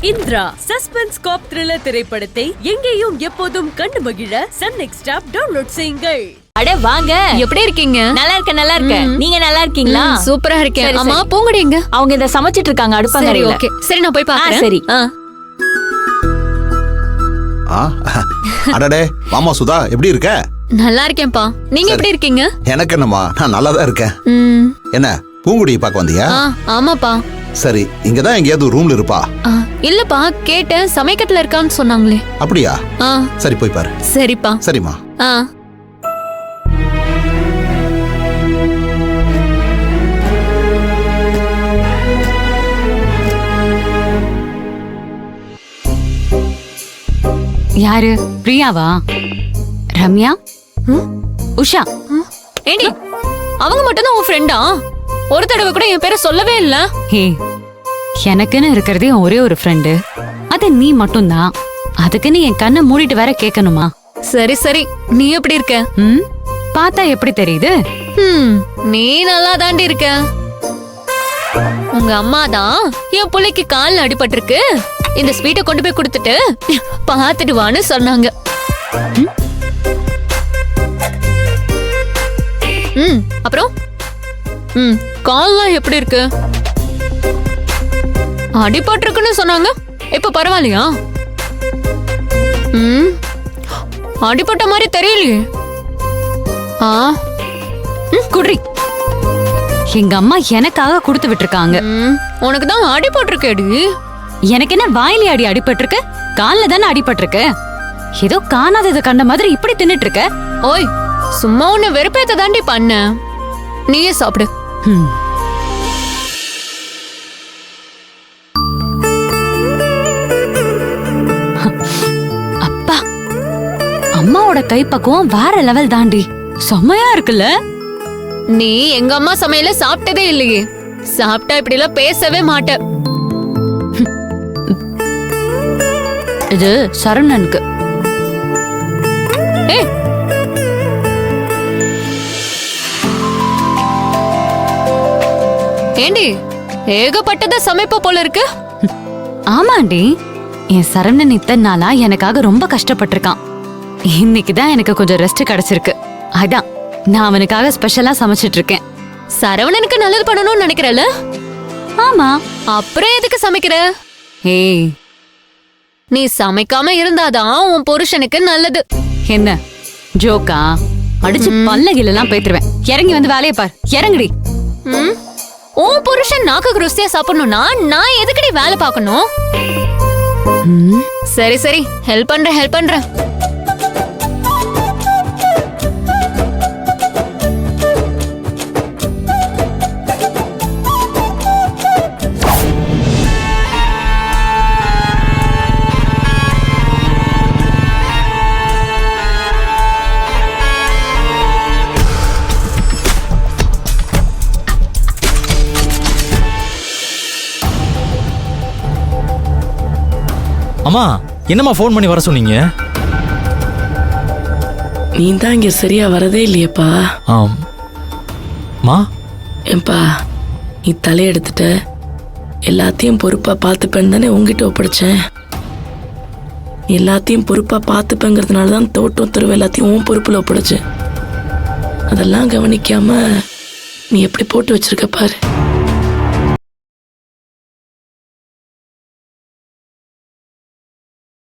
Indira suspense காப் thriller திரைப்படத்தை எங்கேயும் எப்போதும் கண்டு மகிழ சன் நெக்ஸ்ட் ஆப் டவுன்லோட் செய்யுங்கள். அட வாங்க, எப்படி இருக்கீங்க? நல்லா இருக்கேன். நீங்க நல்லா இருக்கீங்களா? சூப்பரா இருக்கேன். அம்மா பூங்குடி எங்க? அவங்க இத சமைச்சிட்டு இருக்காங்க அடுப்பங்கரையில. ஓகே, சரி நான் போய் பார்க்கறேன். சரி. அடடே மாமா சுதா, எப்படி இருக்க? நல்லா இருக்கேன்ப்பா. நீங்க எப்படி இருக்கீங்க? எனக்கு என்னம்மா, நான் நல்லா தான் இருக்கேன். என்ன பூங்குடியை பார்க்க வந்தியா? ஆமாப்பா. சரி, இங்கதான் எங்கேயாவது ரூம்ல இருப்பா? இல்லப்பா, கேட்டேன் சமைக்கட்டுல இருக்கான்னு சொன்னாங்களே. அப்படியா? சரி போய் பாரு. சரிப்பா. சரிம்மா. யாரு? பிரியாவா? ரம்யா? உஷா? ஏண்டி அவங்க மட்டும் தான் உன் ஃப்ரெண்டா? ஒரு தடவை கூட என் பேரை சொல்லவே இல்ல. ஹே, எனக்குன்னு இருக்கிறதே ஒரே ஒரு ஃப்ரெண்டு, அது நீ மட்டும்தான். அதுக்குன்னு என் கண்ணை மூடிட்டு வேற கேட்கணுமா? சரி சரி, நீ எப்படி இருக்க? பார்த்தா எப்படி தெரியுது? நீ நல்லா தாண்டி இருக்க. உங்க அம்மா தான் என் புள்ளைக்கு கால்ல அடிபட்டிருக்கு, இந்த ஸ்வீட்டை கொண்டு போய் கொடுத்துட்டு பாத்துட்டு வான்னு சொன்னாங்க. அப்புறம் கால்லாம் எப்படி இருக்கு? அடிபட்டிருக்குன்னு சொன்னாங்க, இப்ப பரவாயில்லையா? அடிபட்ட மாதிரி தெரியலையே. குடி. எங்க அம்மா எனக்காக கொடுத்து விட்டுருக்காங்க. உனக்கு தான் அடிபட்டிருக்கேடி. எனக்கு என்ன வாயிலே அடிபட்டிருக்கு? கால்ல தானே அடிபட்டிருக்கு. ஏதோ காணாததை கண்ட மாதிரி இப்படி தின்னுட்டு இருக்க. ஓய், சும்மா உன்னை வெறுப்பேத்த தாண்டி பண்ண. நீயே சாப்பிடு. அப்பா, அம்மாவோட கைப்பக்குவம் வேற லெவல் தாண்டி. செம்மையா இருக்குல்ல? நீ எங்க அம்மா சமையல சாப்பிட்டதே இல்லையே. சாப்பிட்டா இப்படி எல்லாம் பேசவே மாட்ட. இது சரவணனுக்கு. ஏண்டி ஏகப்பட்டத சமைப்ப போல இருக்கு. ஆமாண்டி, என் சரவணன் இத்தனை நாளா எனக்காக ரொம்ப கஷ்டப்பட்டிருக்கான். இன்னைக்குதான் எனக்கு கொஞ்சம் ரெஸ்ட் கிடைச்சிருக்கு. அதான் நான் அவனுக்காக ஸ்பெஷலா சமைச்சிட்டு இருக்கேன். சரவணனுக்கு நல்லது பண்ணணும்னு நினைக்கிறல? ஆமா. அப்புறம் எதுக்கு சமைக்கிற? ஏய், நீ சமைக்காம இருந்தாதான் உன் புருஷனுக்கு நல்லது. என்ன ஜோக்கா? அடிச்சு பல்லகிலாம் பேத்துருவேன். இறங்கி வந்து வேலையை பார். இறங்குடி. உன் புருஷன் நாக்கு ருசியா சாப்பிடணும்னா நான் எதுக்கடி வேலை பார்க்கணும்? சரி சரி, ஹெல்ப் பண்றேன். அம்மா, என்னம்மா ஃபோன் பண்ணி வர சொன்னீங்க? நீ தான் இங்க சரியா வரதே இல்லையப்பா. மா ஏன்பா, நீ தலையெடுத்துட்ட, எல்லாத்தையும் பொறுப்பா பார்த்துப்பேன்னு தானே உங்ககிட்ட ஒப்படைச்சேன். எல்லாத்தையும் பொறுப்பா பார்த்துப்பேங்கிறதுனால தான் தோட்டம் தெருவு எல்லாத்தையும் உன் பொறுப்புல ஒப்படைச்சேன். அதெல்லாம் கவனிக்காம நீ எப்படி போட்டு வச்சிருக்க பாரு.